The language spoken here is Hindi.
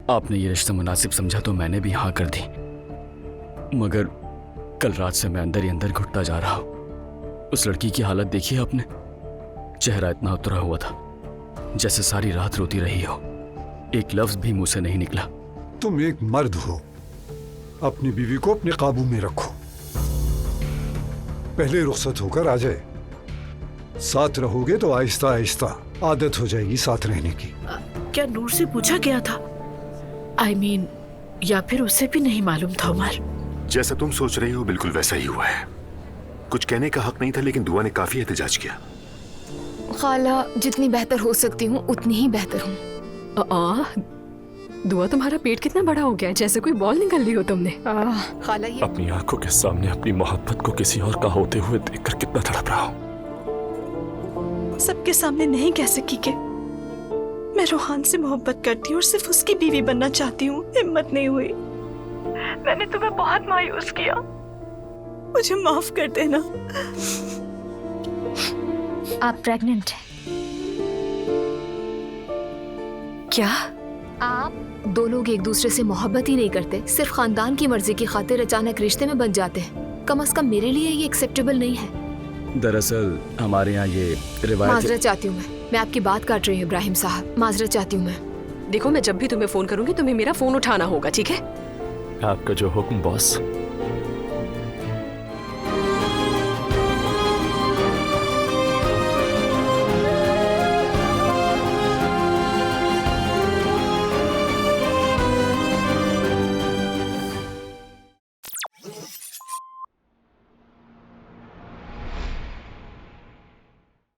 आपने ये रिश्ता मुनासिब समझा तो मैंने भी हाँ कर दी, मगर कल रात से मैं अंदर ही अंदर घुटता जा रहा हूँ। उस लड़की की हालत देखी है आपने? चेहरा इतना उतरा हुआ था जैसे सारी रात रोती रही हो, एक लफ्ज भी मुंह से नहीं निकला। तुम एक मर्द हो, अपनी बीवी को अपने काबू में रखो। पहले रुखसत होकर आ जाए, साथ रहोगे तो आहिस्ता आहिस्ता आदत हो जाएगी साथ रहने की। क्या नूर से पूछा गया था? I mean, या फिर उसे भी नहीं मालूम था उमर? जैसा तुम सोच रही हो बिल्कुल वैसा ही हुआ है। कुछ कहने का हक नहीं था, लेकिन दुआ ने काफी एहतजाज किया। खाला, जितनी बेहतर हो सकती हूँ उतनी ही बेहतर हूँ। दुआ, तुम्हारा पेट कितना बड़ा हो गया है, जैसे कोई बॉल निकल ली हो तुमने। खाला, ये अपनी आंखों के सामने अपनी मोहब्बत को किसी और का होते हुए देखकर कितना तड़प रहा हूँ। सबके सामने नहीं कह सकी कि मैं रोहान से मोहब्बत करती हूँ और सिर्फ उसकी बीवी बनना चाहती हूँ। हिम्मत नहीं हुई। मैंने तुम्हें बहुत मायूस किया, मुझे माफ कर देना। आप प्रेग्नेंट हैं। क्या? आप दो लोग एक दूसरे से मोहब्बत ही नहीं करते, सिर्फ खानदान की मर्जी की खातिर अचानक रिश्ते में बन जाते हैं। कम से कम मेरे लिए ये एक्सेप्टेबल नहीं है। दरअसल हमारे यहाँ ये रिवायत। माजरत चाहती हूँ मैं आपकी बात काट रही हूँ इब्राहिम साहब, माजरत चाहती हूँ मैं। देखो, मैं जब भी तुम्हें फोन करूंगी तुम्हें मेरा फोन उठाना होगा, ठीक है? आपका जो हुक्म बॉस।